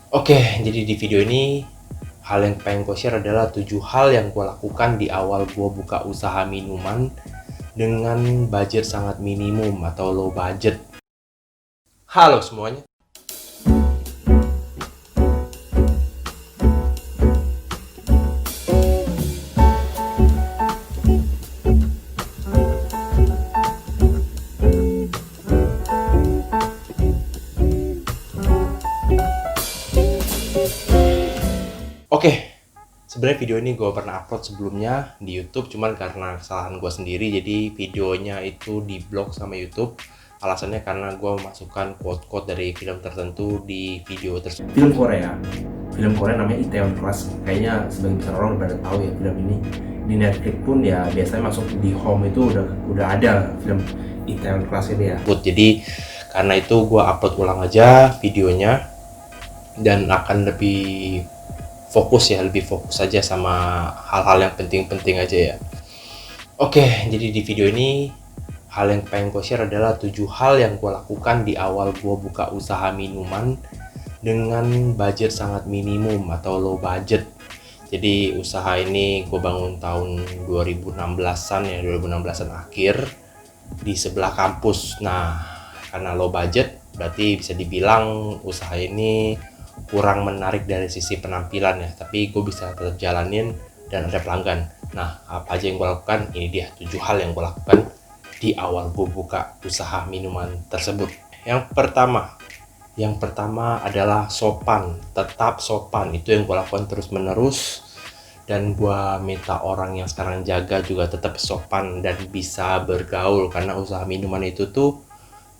Oke, jadi di video ini hal yang pengen gue share adalah 7 hal yang gue lakukan di awal gue buka usaha minuman dengan budget sangat minimum atau low budget. Halo semuanya. Oke, sebenarnya video ini gue pernah upload sebelumnya di YouTube, cuman karena kesalahan gue sendiri jadi videonya itu di blok sama YouTube. Alasannya karena gue memasukkan quote-quote dari film tertentu di video tersebut. Film Korea namanya Itaewon Class. Kayaknya sebagian besar orang udah tahu ya film ini. Di Netflix pun ya biasanya masuk di home itu udah ada film Itaewon Class ini ya. Jadi karena itu gue upload ulang aja videonya dan akan lebih lebih fokus aja sama hal-hal yang penting-penting aja ya. Oke, jadi di video ini hal yang pengen gue share adalah 7 hal yang gue lakukan di awal gue buka usaha minuman dengan budget sangat minimum atau low budget. Jadi usaha ini gue bangun tahun 2016-an ya, 2016-an akhir di sebelah kampus. Nah, karena low budget berarti bisa dibilang usaha ini kurang menarik dari sisi penampilan ya, tapi gue bisa tetap jalanin dan ada pelanggan. Nah, apa aja yang gue lakukan? Ini dia 7 hal yang gue lakukan di awal gue buka usaha minuman tersebut. Yang pertama adalah sopan, tetap sopan. Itu yang gue lakukan terus menerus, dan gue minta orang yang sekarang jaga juga tetap sopan dan bisa bergaul, karena usaha minuman itu tuh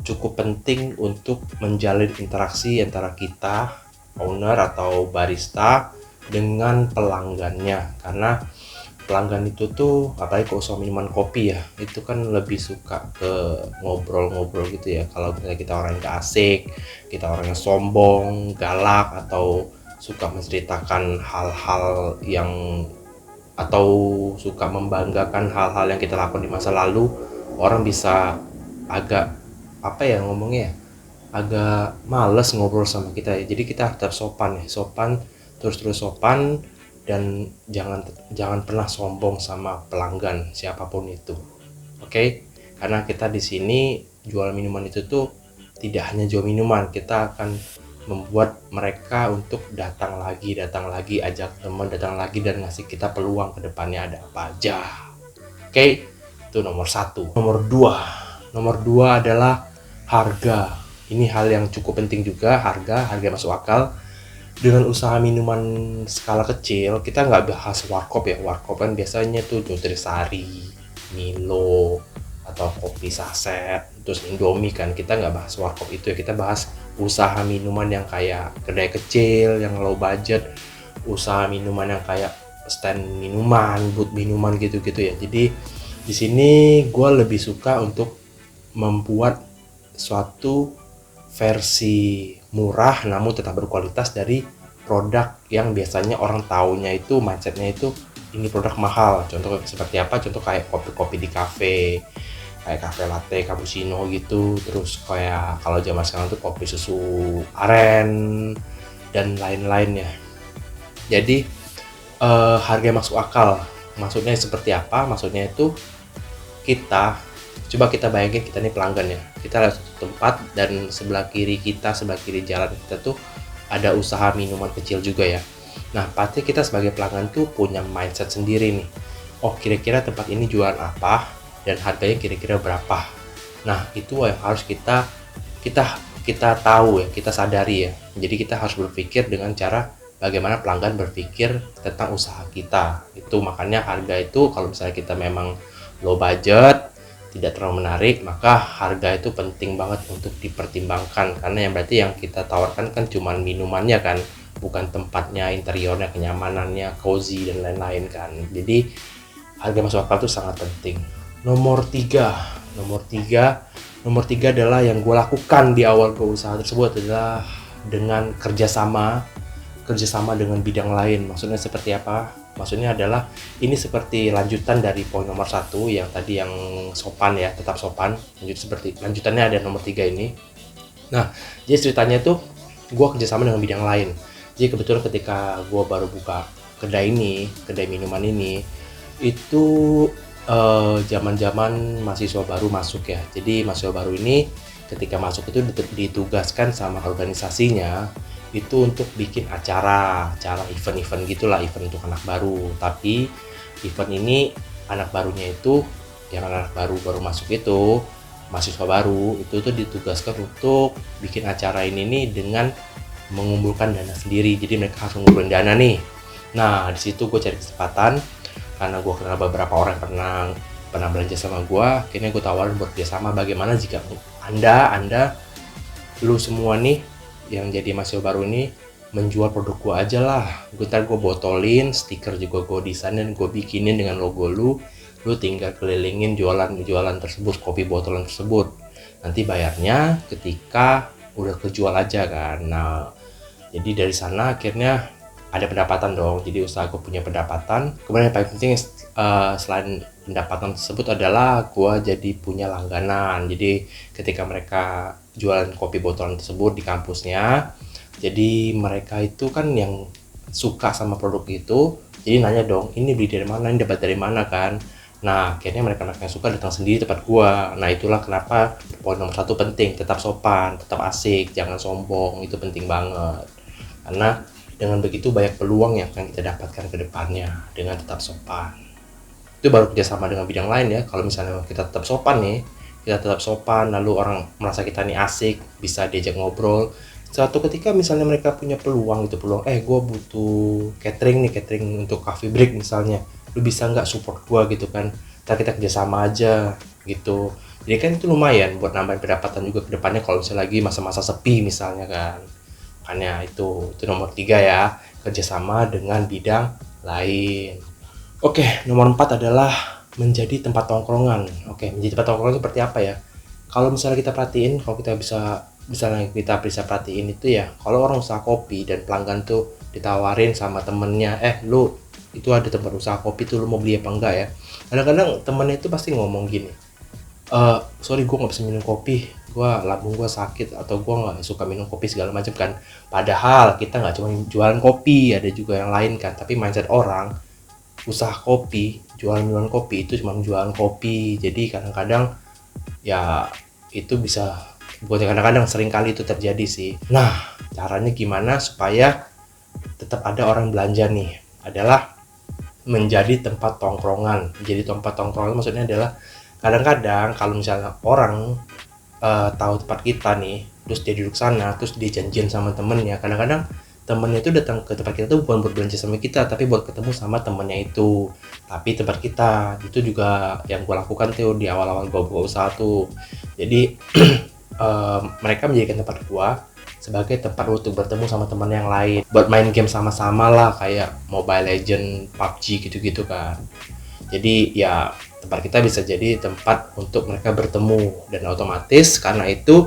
cukup penting untuk menjalin interaksi antara kita owner atau barista dengan pelanggannya. Karena pelanggan itu tuh, apalagi kalau usaha minuman kopi ya, itu kan lebih suka ke ngobrol-ngobrol gitu ya. Kalau misalnya kita orang yang gak asik, kita orang yang sombong, galak, atau suka menceritakan hal-hal yang atau suka membanggakan hal-hal yang kita lakukan di masa lalu, orang bisa agak apa ya ngomongnya, agak males ngobrol sama kita ya. Jadi kita tetap sopan ya, sopan, terus sopan, dan jangan pernah sombong sama pelanggan siapapun itu. Oke? Karena kita di sini jual minuman itu tuh tidak hanya jual minuman, kita akan membuat mereka untuk datang lagi, ajak teman datang lagi, dan ngasih kita peluang ke depannya ada apa aja. Oke? Itu nomor satu. Nomor dua adalah harga. Ini hal yang cukup penting juga, harga masuk akal. Dengan usaha minuman skala kecil, kita nggak bahas warkop ya. Warkop kan biasanya tuh Nutrisari, Milo, atau kopi saset, terus Indomie kan. Kita nggak bahas warkop itu ya, kita bahas usaha minuman yang kayak kedai kecil, yang low budget, usaha minuman yang kayak stand minuman, booth minuman gitu-gitu ya. Jadi di sini gue lebih suka untuk membuat suatu versi murah namun tetap berkualitas dari produk yang biasanya orang taunya itu mindsetnya itu ini produk mahal. Contoh seperti apa? Contoh kayak kopi-kopi di kafe, kayak cafe latte, cappuccino gitu. Terus kayak kalau zaman sekarang tuh kopi susu aren dan lain-lainnya. Jadi harga masuk akal. Maksudnya seperti apa? Maksudnya itu coba kita bayangin, kita nih pelanggan ya, kita lihat tempat dan sebelah kiri jalan kita tuh ada usaha minuman kecil juga ya. Nah, pasti kita sebagai pelanggan tuh punya mindset sendiri nih, oh kira-kira tempat ini jualan apa dan harganya kira-kira berapa. Nah, itu yang harus kita tahu ya, kita sadari ya. Jadi kita harus berpikir dengan cara bagaimana pelanggan berpikir tentang usaha kita. Itu makanya harga itu kalau misalnya kita memang low budget, tidak terlalu menarik, maka harga itu penting banget untuk dipertimbangkan. Karena yang berarti yang kita tawarkan kan cuman minumannya kan, bukan tempatnya, interiornya, kenyamanannya, cozy dan lain-lain kan. Jadi harga masuk akal itu sangat penting. Nomor tiga adalah yang gue lakukan di awal gue usaha tersebut adalah dengan kerjasama dengan bidang lain. Maksudnya seperti apa? Maksudnya adalah ini seperti lanjutan dari poin nomor 1 yang tadi, yang sopan ya, tetap sopan. Lanjutannya ada nomor 3 ini. Nah, jadi ceritanya tuh gue kerjasama dengan bidang lain. Jadi kebetulan ketika gue baru buka kedai minuman ini, itu zaman-zaman mahasiswa baru masuk ya. Jadi mahasiswa baru ini ketika masuk itu ditugaskan sama organisasinya itu untuk bikin acara event-event gitulah, event untuk anak baru. Tapi event ini anak barunya itu yang anak baru masuk itu mahasiswa baru itu tuh ditugaskan untuk bikin acara ini nih dengan mengumpulkan dana sendiri. Jadi mereka harus ngumpulin dana nih. Nah di situ gue cari kesempatan karena gue kenal beberapa orang yang pernah belanja sama gue. Akhirnya gue tawarin buat kerjasama. Bagaimana jika anda lu semua nih yang jadi mahasiswa baru ini menjual produk gue aja lah. Ntar gue botolin, stiker juga gue desain dan gue bikinin dengan logo lu tinggal kelilingin jualan tersebut, kopi botolan tersebut. Nanti bayarnya ketika udah kejual aja kan. Nah jadi dari sana akhirnya ada pendapatan dong. Jadi usaha gue punya pendapatan. Kemudian yang paling penting selain pendapatan tersebut adalah gue jadi punya langganan. Jadi ketika mereka jualan kopi botolan tersebut di kampusnya, jadi mereka itu kan yang suka sama produk itu, jadi nanya dong, ini beli dari mana, ini dapat dari mana kan. Nah akhirnya mereka yang suka datang sendiri tempat gua. Nah itulah kenapa poin nomor 1 penting, tetap sopan, tetap asik, jangan sombong. Itu penting banget karena dengan begitu banyak peluang yang akan kita dapatkan ke depannya dengan tetap sopan. Itu baru kerjasama dengan bidang lain ya. Kalau misalnya kita tetap sopan nih, kita tetap sopan lalu orang merasa kita nih asik, bisa diajak ngobrol. Suatu ketika misalnya mereka punya peluang gue butuh catering untuk coffee break misalnya, lu bisa nggak support gue gitu kan, kita kerjasama aja gitu. Jadi kan itu lumayan buat nambahin pendapatan juga ke depannya kalau misalnya lagi masa-masa sepi misalnya kan. Makanya itu nomor 3 ya, kerjasama dengan bidang lain. Oke, nomor 4 adalah menjadi tempat tongkrongan. Oke, menjadi tempat tongkrongan seperti apa ya? Kalau misalnya kita perhatiin, kalau kita bisa perhatiin itu ya, kalau orang usaha kopi dan pelanggan tuh ditawarin sama temennya, lu itu ada tempat usaha kopi tuh, lu mau beli apa enggak ya? Kadang-kadang temennya itu pasti ngomong gini, sorry gue nggak bisa minum kopi, lambung gue sakit, atau gue nggak suka minum kopi segala macam kan. Padahal kita nggak cuma jualan kopi, ada juga yang lain kan. Tapi mindset orang usaha kopi, jualan minuman kopi itu cuma jualan kopi. Jadi kadang-kadang ya itu bisa, bukan kadang-kadang, sering kali itu terjadi sih. Nah caranya gimana supaya tetap ada orang belanja nih, adalah menjadi tempat tongkrongan. Jadi tempat tongkrongan maksudnya adalah kadang-kadang kalau misalnya orang tahu tempat kita nih, terus dia duduk sana, terus dia janjian sama temennya. Kadang-kadang temennya itu datang ke tempat kita tuh bukan buat belanja sama kita, tapi buat ketemu sama temennya itu. Tapi tempat kita itu juga yang gue lakukan tuh di awal-awal gue buka usaha tuh. Jadi mereka menjadikan tempat gue sebagai tempat untuk bertemu sama teman yang lain, buat main game sama-sama lah, kayak Mobile Legend, PUBG gitu-gitu kan. Jadi ya tempat kita bisa jadi tempat untuk mereka bertemu, dan otomatis karena itu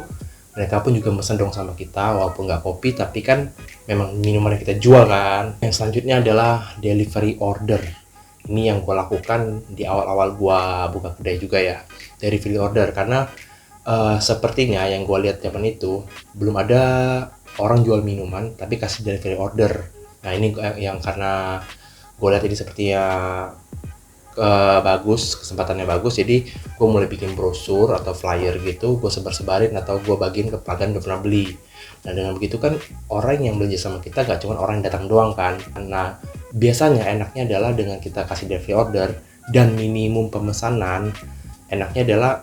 mereka pun juga mesen dong sama kita, walaupun nggak kopi tapi kan memang minuman yang kita jual kan. Yang selanjutnya adalah delivery order. Ini yang gue lakukan di awal-awal gue buka kedai juga ya, delivery order, karena sepertinya yang gue lihat zaman itu belum ada orang jual minuman tapi kasih delivery order. Nah ini yang karena gue lihat ini sepertinya bagus, kesempatannya bagus, jadi gue mulai bikin brosur atau flyer gitu, gue sebarin atau gue bagiin ke pelanggan yang pernah beli. Nah dengan begitu kan orang yang belanja sama kita gak cuma orang yang datang doang kan. Nah biasanya enaknya adalah dengan kita kasih delivery order dan minimum pemesanan, enaknya adalah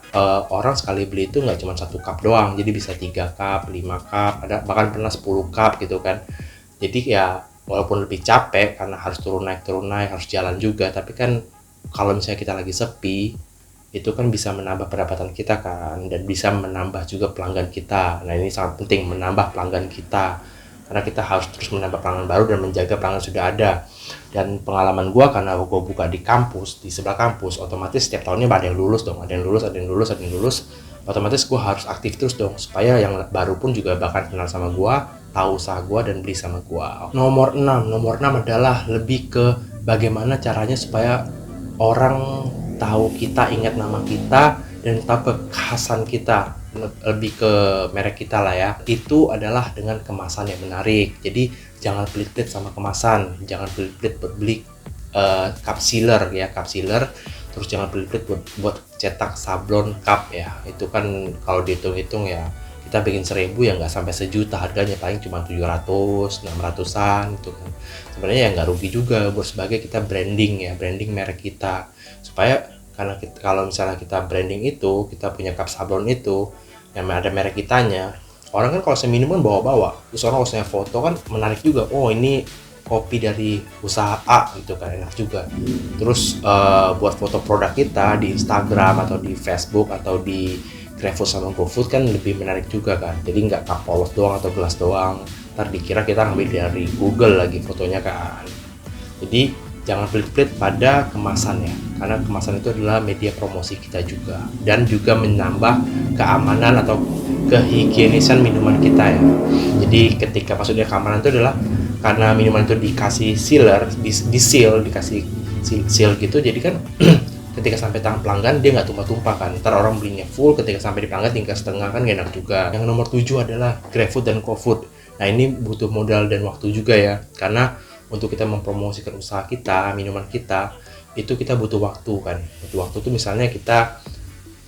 orang sekali beli itu nggak cuma 1 cup doang, jadi bisa 3 cup, 5 cup, ada bahkan pernah 10 cup gitu kan. Jadi ya walaupun lebih capek karena harus turun naik harus jalan juga, tapi kan kalau misalnya kita lagi sepi itu kan bisa menambah pendapatan kita kan, dan bisa menambah juga pelanggan kita. Nah ini sangat penting, menambah pelanggan kita, karena kita harus terus menambah pelanggan baru dan menjaga pelanggan sudah ada. Dan pengalaman gue, karena gue buka di kampus, di sebelah kampus, otomatis setiap tahunnya ada yang lulus dong, ada yang lulus, otomatis gue harus aktif terus dong, supaya yang baru pun juga bakal kenal sama gue, tahu usaha gue dan beli sama gue. Nomor 6 adalah lebih ke bagaimana caranya supaya orang tahu kita, ingat nama kita, dan tahu kekhasan kita, lebih ke merek kita lah ya. Itu adalah dengan kemasan yang menarik. Jadi jangan pelit-pelit sama kemasan, jangan pelit-pelit buat beli cup sealer ya, cup sealer. Terus jangan pelit-pelit buat cetak sablon cup ya. Itu kan kalau dihitung-hitung ya, kita bikin 1000 ya nggak sampai sejuta harganya, paling cuma 700, 600-an gitu kan. Sebenarnya ya nggak rugi juga buat sebagai kita branding ya, branding merek kita. Supaya karena kita, kalau misalnya kita branding itu, kita punya cup sablon itu yang ada merek kitanya, orang kan kalau seminum kan bawa-bawa, terus orang kalau saya foto kan menarik juga, oh ini kopi dari usaha A gitu kan, enak juga. Terus buat foto produk kita di Instagram atau di Facebook atau di GrabFood sama GoFood kan lebih menarik juga kan, jadi nggak cup polos doang atau gelas doang, ntar dikira kita ngambil dari Google lagi fotonya kan. Jadi jangan pelit-pelit pada kemasan ya, karena kemasan itu adalah media promosi kita juga, dan juga menambah keamanan atau kehigienisan minuman kita ya. Jadi ketika maksudnya keamanan itu adalah karena minuman itu dikasih sealer, di seal, dikasih seal gitu, jadi kan ketika sampai tangan pelanggan dia nggak tumpah-tumpah kan, ntar orang belinya full, ketika sampai di pelanggan tinggal setengah kan gak enak juga. Yang nomor 7 adalah GrabFood dan GoFood. Nah ini butuh modal dan waktu juga ya, karena untuk kita mempromosikan usaha kita, minuman kita, itu kita butuh waktu kan. Butuh waktu tuh misalnya kita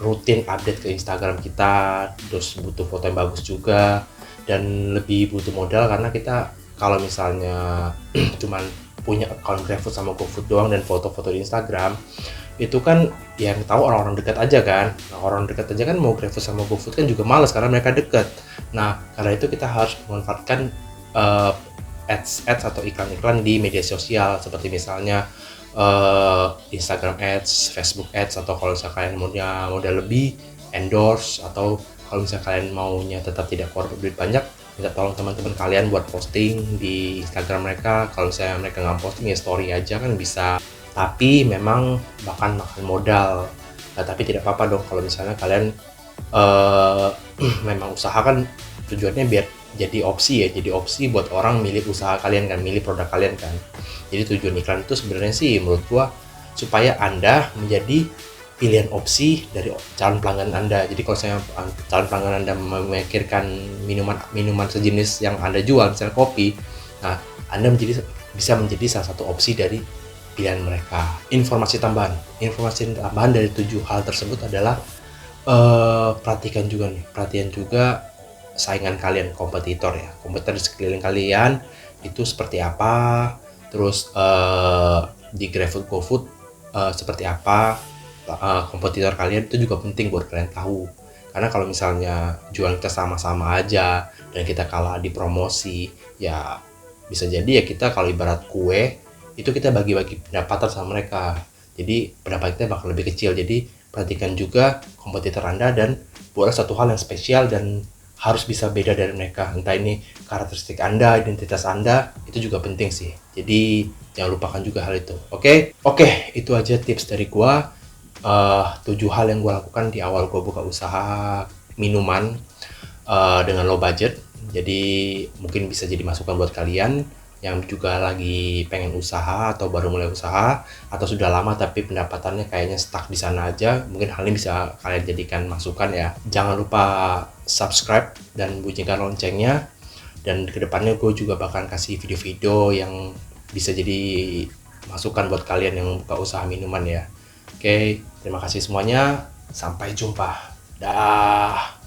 rutin update ke Instagram kita, terus butuh foto yang bagus juga, dan lebih butuh modal karena kita kalau misalnya cuman punya account GrabFood sama GoFood doang dan foto-foto di Instagram, itu kan yang tahu orang-orang dekat aja kan. Nah, orang dekat aja kan mau GrabFood sama GoFood kan juga males karena mereka dekat. Nah, karena itu kita harus memanfaatkan ads atau iklan-iklan di media sosial, seperti misalnya Instagram ads, Facebook ads, atau kalau misalnya kalian maunya modal lebih, endorse, atau kalau misalnya kalian maunya tetap tidak keluar duit banyak, minta tolong teman-teman kalian buat posting di Instagram mereka. Kalau misalnya mereka nggak posting ya story aja kan bisa, tapi memang makan modal. Nah, tapi tidak apa-apa dong kalau misalnya kalian memang usaha kan tujuannya biar jadi opsi ya, jadi opsi buat orang milih usaha kalian kan, milih produk kalian kan. Jadi tujuan iklan itu sebenarnya sih menurut gua supaya Anda menjadi pilihan opsi dari calon pelanggan Anda. Jadi kalau saya calon pelanggan Anda memikirkan minuman sejenis yang Anda jual, misalnya kopi, nah Anda bisa menjadi salah satu opsi dari pilihan mereka. Informasi tambahan dari 7 hal tersebut adalah perhatikan juga saingan kalian, kompetitor ya, kompetitor di sekeliling kalian itu seperti apa, terus di GrabFood, GoFood seperti apa kompetitor kalian, itu juga penting buat kalian tahu. Karena kalau misalnya jualan kita sama-sama aja dan kita kalah di promosi, ya bisa jadi ya kita kalau ibarat kue itu kita bagi-bagi pendapatan sama mereka, jadi pendapat kita bakal lebih kecil. Jadi perhatikan juga kompetitor Anda dan buatlah satu hal yang spesial dan harus bisa beda dari mereka. Entah ini karakteristik Anda, identitas Anda, itu juga penting sih. Jadi jangan lupakan juga hal itu. Oke, itu aja tips dari gua. 7 hal yang gua lakukan di awal gua buka usaha minuman dengan low budget. Jadi mungkin bisa jadi masukan buat kalian yang juga lagi pengen usaha atau baru mulai usaha atau sudah lama tapi pendapatannya kayaknya stuck di sana aja. Mungkin hal ini bisa kalian jadikan masukan ya. Jangan lupa subscribe dan bunyikan loncengnya, dan kedepannya gue juga bakal kasih video-video yang bisa jadi masukan buat kalian yang buka usaha minuman ya. Oke, terima kasih semuanya, sampai jumpa, dah.